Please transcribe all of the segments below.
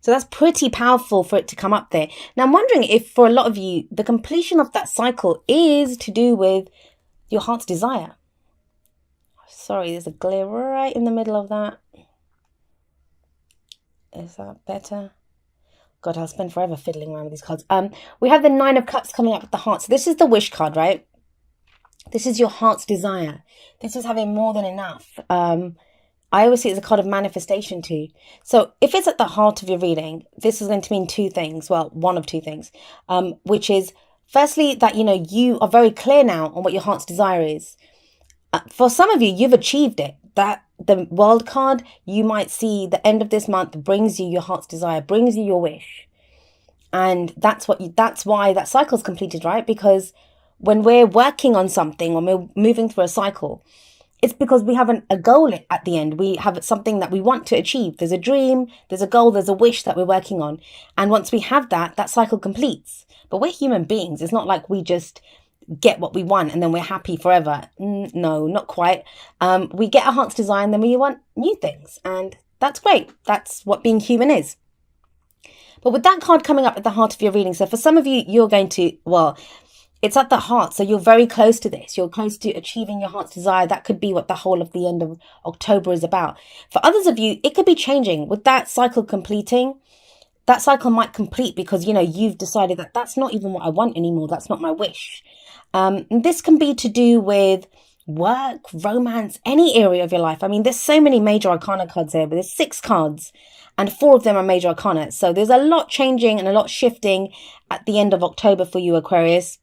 So that's pretty powerful for it to come up there. Now, I'm wondering if for a lot of you, the completion of that cycle is to do with your heart's desire. Sorry, there's a glare right in the middle of that. Is that better? God, I'll spend forever fiddling around with these cards. We have the Nine of Cups coming up with the heart. So this is the wish card, right? This is your heart's desire. This is having more than enough. I always see it as a card of manifestation too. So if it's at the heart of your reading, this is going to mean two things. Well, one of two things, which is firstly that, you are very clear now on what your heart's desire is. For some of you, you've achieved it. That the world card, you might see the end of this month brings you your heart's desire, brings you your wish. And that's why that cycle's completed, right? Because when we're working on something, when we're moving through a cycle, it's because we have a goal at the end. We have something that we want to achieve. There's a dream, there's a goal, there's a wish that we're working on. And once we have that cycle completes. But we're human beings. It's not like we just get what we want and then we're happy forever. No, not quite. We get our heart's desire and then we want new things. And that's great. That's what being human is. But with that card coming up at the heart of your reading, so for some of you, you're going to, it's at the heart. So you're very close to this. You're close to achieving your heart's desire. That could be what the whole of the end of October is about. For others of you, it could be changing. With that cycle completing, that cycle might complete because, you've decided that that's not even what I want anymore. That's not my wish. And this can be to do with work, romance, any area of your life. I mean, there's so many major arcana cards here, but there's 6 cards and 4 of them are major arcana. So there's a lot changing and a lot shifting at the end of October for you, Aquarius.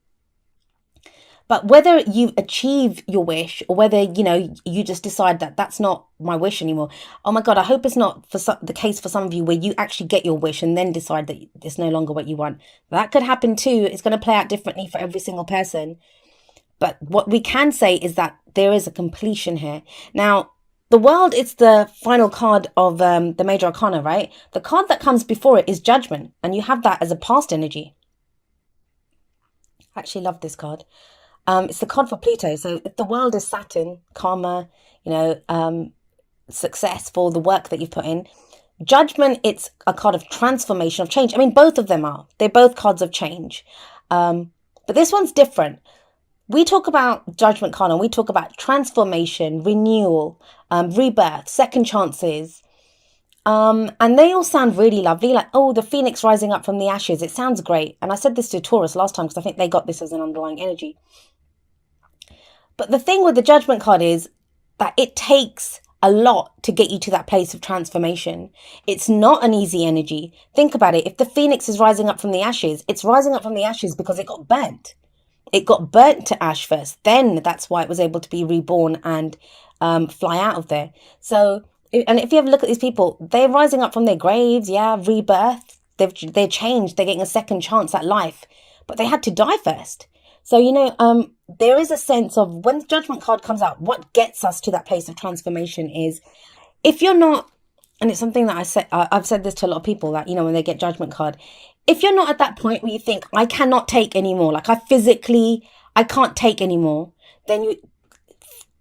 But whether you achieve your wish or whether, you just decide that that's not my wish anymore. Oh my God, I hope it's not the case for some of you where you actually get your wish and then decide that it's no longer what you want. That could happen too. It's going to play out differently for every single person. But what we can say is that there is a completion here. Now, the world, it's the final card of the major arcana, right? The card that comes before it is judgment. And you have that as a past energy. I actually love this card. It's the card for Pluto. So if the world is Saturn, karma, success for the work that you've put in. Judgment, it's a card of transformation, of change. I mean, both of them are. They're both cards of change. But this one's different. We talk about judgment card and we talk about transformation, renewal, rebirth, second chances. And they all sound really lovely. Like, the phoenix rising up from the ashes. It sounds great. And I said this to Taurus last time because I think they got this as an underlying energy. But the thing with the judgment card is that it takes a lot to get you to that place of transformation. It's not an easy energy. Think about it. If the phoenix is rising up from the ashes, it's rising up from the ashes because it got burnt. It got burnt to ash first. Then that's why it was able to be reborn and fly out of there. So, and if you have a look at these people, they're rising up from their graves. Yeah, rebirth. They're changed. They're getting a second chance at life. But they had to die first. So, there is a sense of when the judgment card comes out, what gets us to that place of transformation is if you're not, and it's something that I've said this to a lot of people that, when they get judgment card, if you're not at that point where you think, I cannot take anymore, like I can't take anymore, then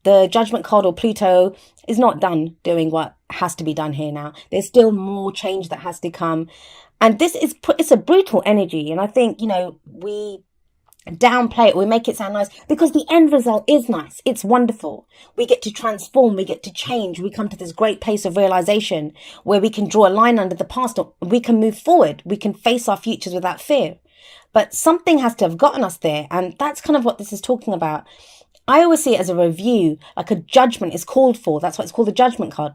the judgment card or Pluto is not done doing what has to be done here now. There's still more change that has to come. And it's a brutal energy. And I think, we downplay it, we make it sound nice because the end result is nice. It's wonderful. We get to transform, we get to change, we come to this great place of realization where we can draw a line under the past, we can move forward, we can face our futures without fear. But something has to have gotten us there, and that's kind of what this is talking about. I always see it as a review, like a judgment is called for. That's why it's called a judgment card.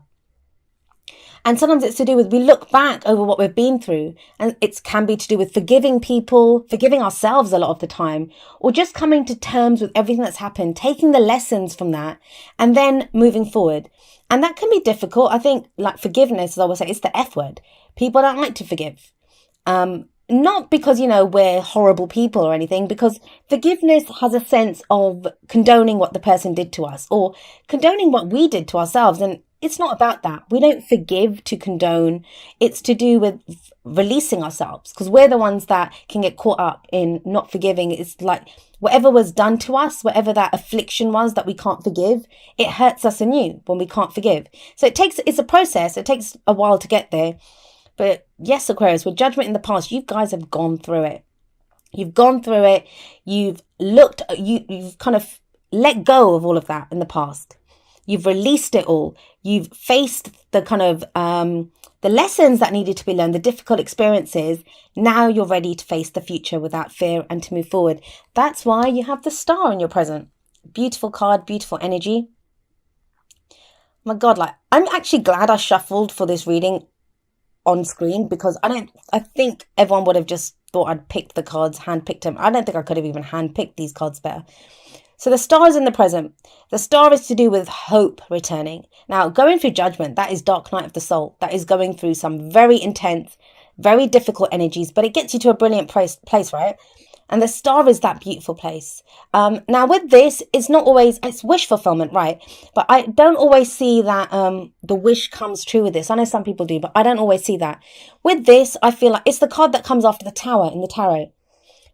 And sometimes it's to do with, we look back over what we've been through, and it can be to do with forgiving people, forgiving ourselves a lot of the time, or just coming to terms with everything that's happened, taking the lessons from that, and then moving forward. And that can be difficult. I think, like forgiveness, as I always say, it's the F word. People don't like to forgive. Not because, we're horrible people or anything, because forgiveness has a sense of condoning what the person did to us or condoning what we did to ourselves. And it's not about that. We don't forgive to condone. It's to do with releasing ourselves because we're the ones that can get caught up in not forgiving. It's like whatever was done to us, whatever that affliction was that we can't forgive, it hurts us anew when we can't forgive. So it's a process. It takes a while to get there. But yes, Aquarius, with judgment in the past, you guys have gone through it. You've gone through it. You've looked, you've kind of let go of all of that in the past. You've released it all. You've faced the kind of the lessons that needed to be learned, the difficult experiences. Now you're ready to face the future without fear and to move forward. That's why you have the star in your present. Beautiful card, beautiful energy. My God, like, I'm actually glad I shuffled for this reading on screen, because I think everyone would have just thought I'd picked the cards, handpicked them. I don't think I could have even handpicked these cards better. So the star is in the present. The star is to do with hope returning. Now, going through judgment, that is dark night of the soul. That is going through some very intense, very difficult energies, but it gets you to a brilliant place, right? And the star is that beautiful place. Now with this, it's not always, it's wish fulfillment, right? But I don't always see that the wish comes true with this. I know some people do, but I don't always see that. With this, I feel like it's the card that comes after the tower in the tarot.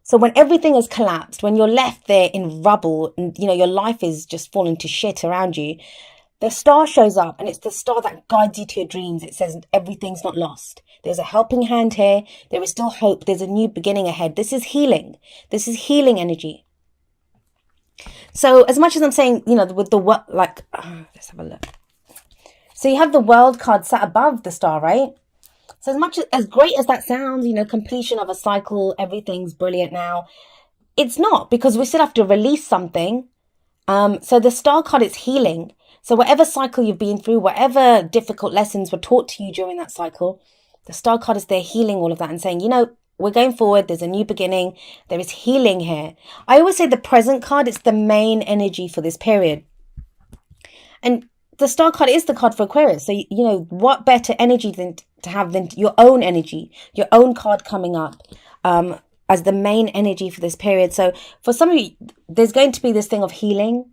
So when everything has collapsed, when you're left there in rubble and, you know, your life is just falling to shit around you, the star shows up, and it's the star that guides you to your dreams. It says everything's not lost. There's a helping hand here. There is still hope. There's a new beginning ahead. This is healing. This is healing energy. So as much as I'm saying, you know, with the what, like, let's have a look. So you have the world card sat above the star, right? So as much as great as that sounds, you know, completion of a cycle, everything's brilliant now. It's not, because we still have to release something. So the star card is healing. So whatever cycle you've been through, whatever difficult lessons were taught to you during that cycle, the star card is there healing all of that and saying, you know, we're going forward. There's a new beginning. There is healing here. I always say the present card, it's the main energy for this period. And the star card is the card for Aquarius. So, you know, what better energy than to have than your own energy, your own card coming up as the main energy for this period. So for some of you, there's going to be this thing of healing.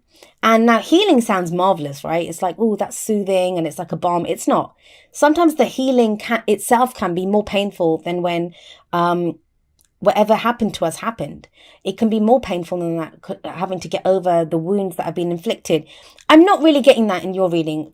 And now healing sounds marvelous, right? It's like, oh, that's soothing and it's like a balm. It's not. Sometimes the healing itself can be more painful than when whatever happened to us happened. It can be more painful than that, having to get over the wounds that have been inflicted. I'm not really getting that in your reading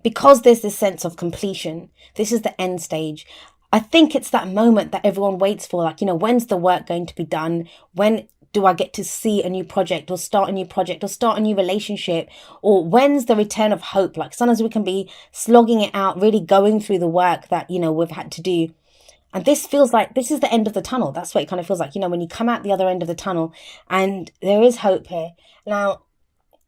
because there's this sense of completion. This is the end stage. I think it's that moment that everyone waits for, like, you know, when's the work going to be done? When do I get to see a new project or start a new project or start a new relationship? Or when's the return of hope? Like sometimes we can be slogging it out, really going through the work that, you know, we've had to do. And this feels like this is the end of the tunnel. That's what it kind of feels like, you know, when you come out the other end of the tunnel, and there is hope here. Now,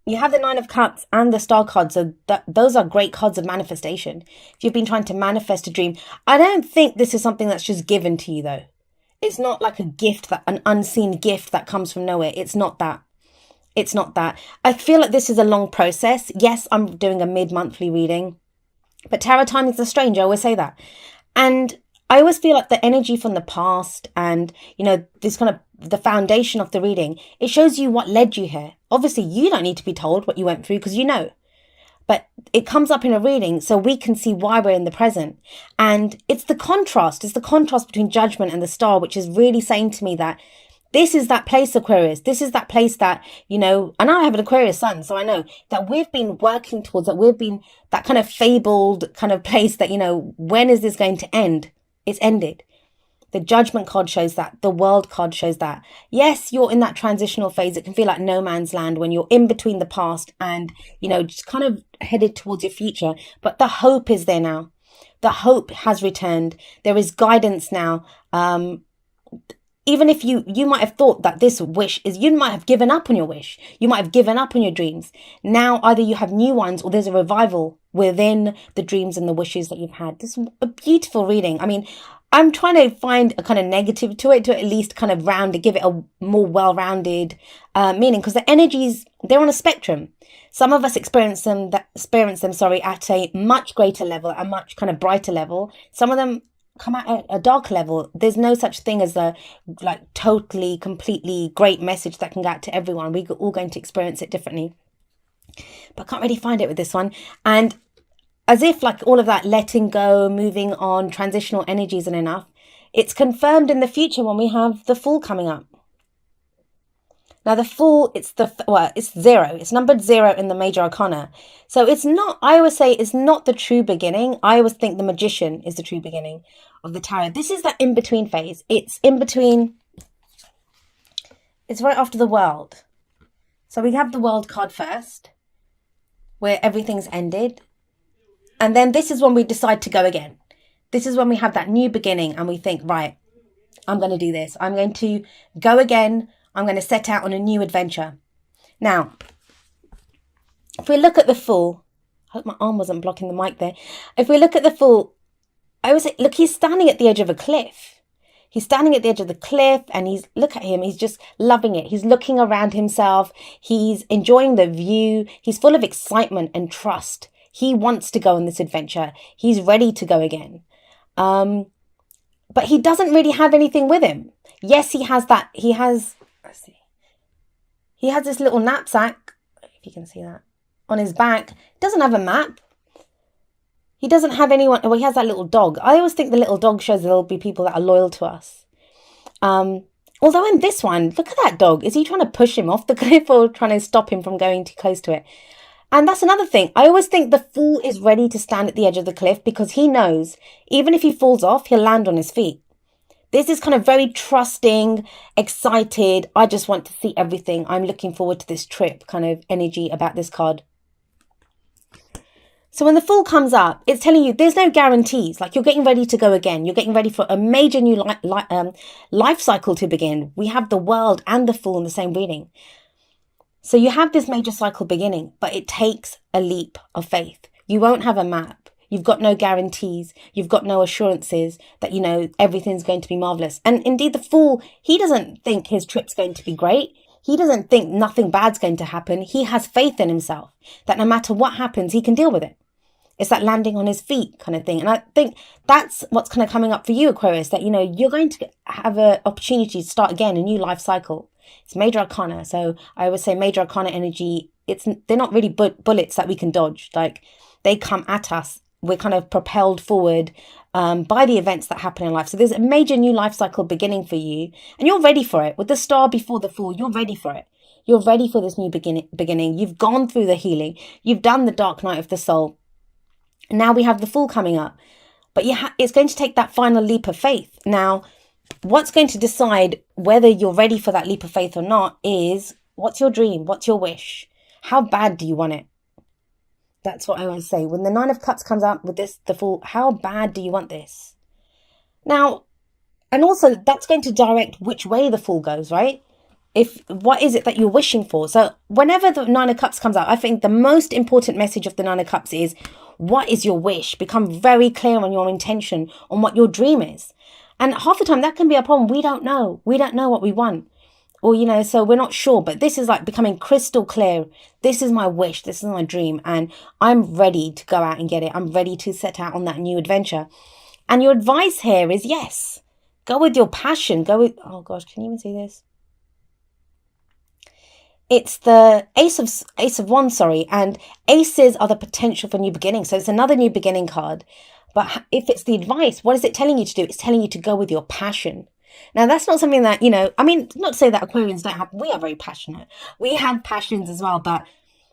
you have the Nine of Cups and the Star card. So those are great cards of manifestation. If you've been trying to manifest a dream, I don't think this is something that's just given to you, though. It's not like a gift, an unseen gift that comes from nowhere. It's not that. It's not that. I feel like this is a long process. Yes, I'm doing a mid-monthly reading, but tarot timings are strange. I always say that. And I always feel like the energy from the past and, you know, this kind of the foundation of the reading, it shows you what led you here. Obviously, you don't need to be told what you went through because you know. But it comes up in a reading so we can see why we're in the present. And it's the contrast. It's the contrast between judgment and the star, which is really saying to me that this is that place, Aquarius. This is that place that, you know, and I have an Aquarius sun, so I know that we've been working towards, that we've been that kind of fabled kind of place that, you know, when is this going to end? It's ended. The judgment card shows that. The world card shows that. Yes, you're in that transitional phase. It can feel like no man's land when you're in between the past and, you know, just kind of headed towards your future. But the hope is there now. The hope has returned. There is guidance now. Even if you might have thought that this wish is, you might have given up on your wish. You might have given up on your dreams. Now, either you have new ones or there's a revival within the dreams and the wishes that you've had. This is a beautiful reading. I mean, I'm trying to find a kind of negative to it, to at least kind of give it a more well-rounded meaning, because the energies, they're on a spectrum. Some of us experience them at a much greater level, a much kind of brighter level. Some of them come at a dark level. There's no such thing as a like totally, completely great message that can get to everyone. We're all going to experience it differently. But I can't really find it with this one. And as if like all of that letting go, moving on, transitional energy isn't enough, it's confirmed in the future when we have the Fool coming up. Now the Fool, it's zero. It's numbered zero in the major arcana. So it's not, I always say it's not the true beginning. I always think the Magician is the true beginning of the tarot. This is that in-between phase. It's in between, it's right after the World. So we have the World card first, where everything's ended. And then this is when we decide to go again. This is when we have that new beginning and we think, right, I'm going to do this. I'm going to go again. I'm going to set out on a new adventure. Now, if we look at the Fool, I hope my arm wasn't blocking the mic there. If we look at the Fool, I always say, look, he's standing at the edge of a cliff. He's standing at the edge of the cliff and look at him. He's just loving it. He's looking around himself. He's enjoying the view. He's full of excitement and trust. He wants to go on this adventure. He's ready to go again. But he doesn't really have anything with him. Yes, let's see. He has this little knapsack, if you can see that, on his back. He doesn't have a map. He doesn't have anyone. Well, he has that little dog. I always think the little dog shows there'll be people that are loyal to us. Although in this one, look at that dog. Is he trying to push him off the cliff or trying to stop him from going too close to it? And that's another thing. I always think the Fool is ready to stand at the edge of the cliff because he knows even if he falls off, he'll land on his feet. This is kind of very trusting, excited. I just want to see everything. I'm looking forward to this trip kind of energy about this card. So when the Fool comes up, it's telling you there's no guarantees. Like you're getting ready to go again. You're getting ready for a major new life cycle to begin. We have the World and the Fool in the same reading. So you have this major cycle beginning, but it takes a leap of faith. You won't have a map. You've got no guarantees. You've got no assurances that, everything's going to be marvelous. And indeed, the Fool, he doesn't think his trip's going to be great. He doesn't think nothing bad's going to happen. He has faith in himself that no matter what happens, he can deal with it. It's that landing on his feet kind of thing. And I think that's what's kind of coming up for you, Aquarius, that, you're going to have an opportunity to start again, a new life cycle. It's major arcana. So I always say major arcana energy, they're not really bullets that we can dodge. Like they come at us. We're kind of propelled forward by the events that happen in life. So there's a major new life cycle beginning for you and you're ready for it. With the Star before the Fool, you're ready for it. You're ready for this new beginning. You've gone through the healing. You've done the dark night of the soul. And now we have the Fool coming up. But it's going to take that final leap of faith. Now, what's going to decide whether you're ready for that leap of faith or not is what's your dream? What's your wish? How bad do you want it? That's what I always say. When the Nine of Cups comes out with the Fool, how bad do you want this? Now, and also that's going to direct which way the Fool goes, right? What is it that you're wishing for? So whenever the Nine of Cups comes out, I think the most important message of the Nine of Cups is, what is your wish? Become very clear on your intention, on what your dream is. And half the time that can be a problem. We don't know. We don't know what we want. Or, so we're not sure. But this is like becoming crystal clear. This is my wish. This is my dream. And I'm ready to go out and get it. I'm ready to set out on that new adventure. And your advice here is yes. Go with your passion. Oh gosh, can you even see this? It's the Ace of Wands, and aces are the potential for new beginning. So it's another new beginning card. But if it's the advice, what is it telling you to do? It's telling you to go with your passion. Now, that's not something that, not to say that Aquarians don't have, we are very passionate. We have passions as well, but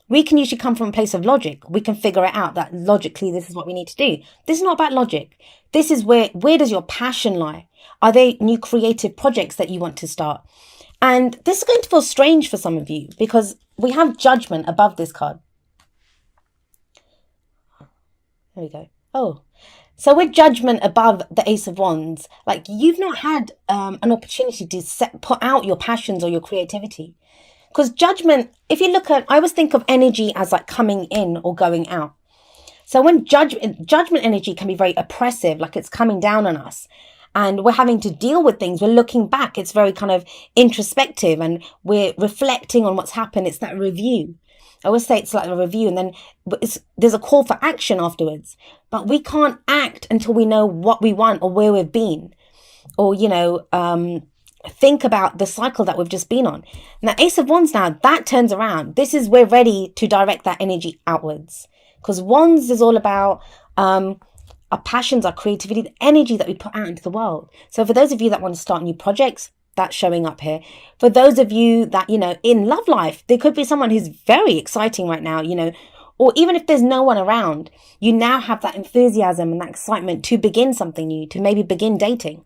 we can usually come from a place of logic. We can figure it out that logically, this is what we need to do. This is not about logic. This is where does your passion lie? Are there new creative projects that you want to start? And this is going to feel strange for some of you because we have Judgment above this card. There we go. Oh, so with Judgment above the Ace of Wands, like you've not had an opportunity to put out your passions or your creativity. Because Judgment, if you look at, I always think of energy as like coming in or going out. So when judgment energy can be very oppressive, like it's coming down on us. And we're having to deal with things. We're looking back. It's very kind of introspective and we're reflecting on what's happened. It's that review. I always say it's like a review and then there's a call for action afterwards. But we can't act until we know what we want or where we've been. Or, think about the cycle that we've just been on. And the Ace of Wands now, that turns around. This is we're ready to direct that energy outwards. Because Wands is all about our passions, our creativity, the energy that we put out into the world. So for those of you that want to start new projects, that's showing up here. For those of you that, in love life, there could be someone who's very exciting right now, or even if there's no one around, you now have that enthusiasm and that excitement to begin something new, to maybe begin dating.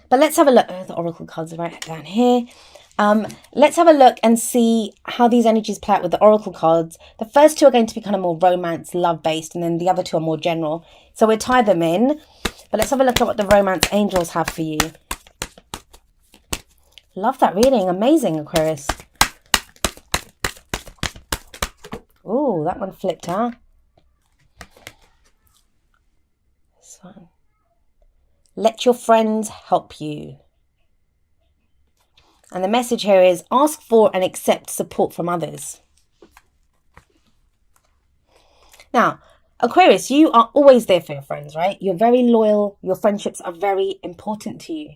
But let's have a look. The oracle cards are right down here. Let's have a look and see how these energies play out with the oracle cards. The first two are going to be kind of more romance, love-based, and then the other two are more general. So we'll tie them in. But let's have a look at what the romance angels have for you. Love that reading. Amazing, Aquarius. Oh, that one flipped, huh? This one. Let your friends help you. And the message here is ask for and accept support from others. Now, Aquarius, you are always there for your friends, right? You're very loyal. Your friendships are very important to you.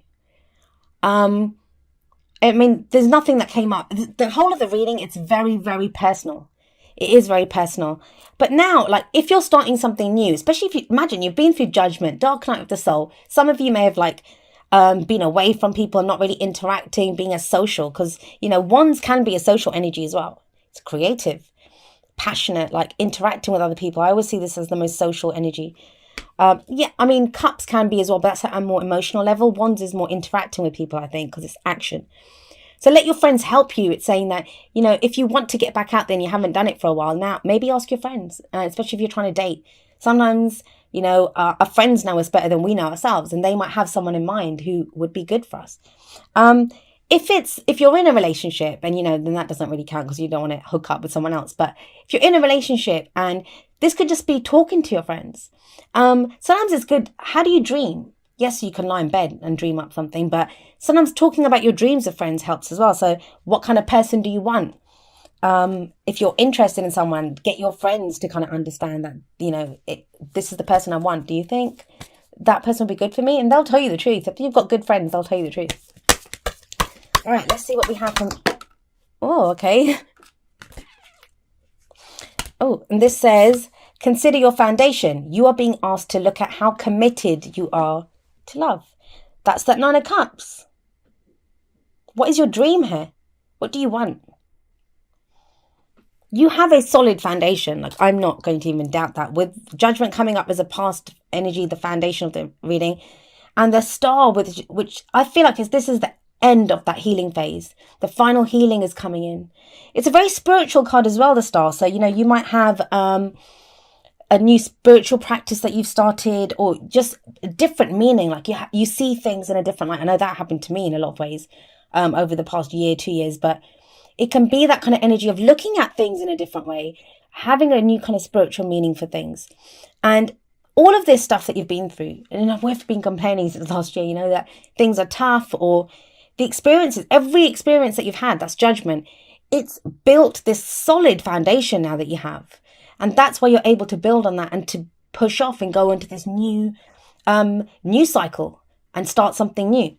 There's nothing that came up. The whole of the reading, it's very, very personal. It is very personal. But now, like, if you're starting something new, especially if you imagine you've been through judgment, dark night of the soul. Some of you may have been away from people, not really interacting, being as social, because, wands can be a social energy as well. It's creative, passionate, like interacting with other people. I always see this as the most social energy. Cups can be as well, but that's at a more emotional level. Wands is more interacting with people, I think, because it's action. So let your friends help you. It's saying that, if you want to get back out there and you haven't done it for a while now, maybe ask your friends, especially if you're trying to date. Sometimes, our friends know us better than we know ourselves, and they might have someone in mind who would be good for us. If you're in a relationship and, then that doesn't really count because you don't want to hook up with someone else. But if you're in a relationship, and this could just be talking to your friends. Sometimes it's good. How do you dream? Yes, you can lie in bed and dream up something, but sometimes talking about your dreams with friends helps as well. So what kind of person do you want? If you're interested in someone, get your friends to kind of understand that, this is the person I want. Do you think that person will be good for me? And they'll tell you the truth. If you've got good friends, they'll tell you the truth. All right, let's see what we have from... Oh, okay. Oh, and this says, consider your foundation. You are being asked to look at how committed you are to love. That's that 9 of Cups. What is your dream here? What do you want? You have a solid foundation. Like, I'm not going to even doubt that. With judgment coming up as a past energy, the foundation of the reading, and the star, which I feel like this is the end of that healing phase. The final healing is coming in. It's a very spiritual card as well, the star. So, you might have a new spiritual practice that you've started, or just a different meaning. Like you see things in a different light. I know that happened to me in a lot of ways over the past year, 2 years, but it can be that kind of energy of looking at things in a different way, having a new kind of spiritual meaning for things. And all of this stuff that you've been through, and we've been complaining since last year, that things are tough, or the experiences, every experience that you've had, that's judgment. It's built this solid foundation now that you have. And that's why you're able to build on that and to push off and go into this new cycle and start something new.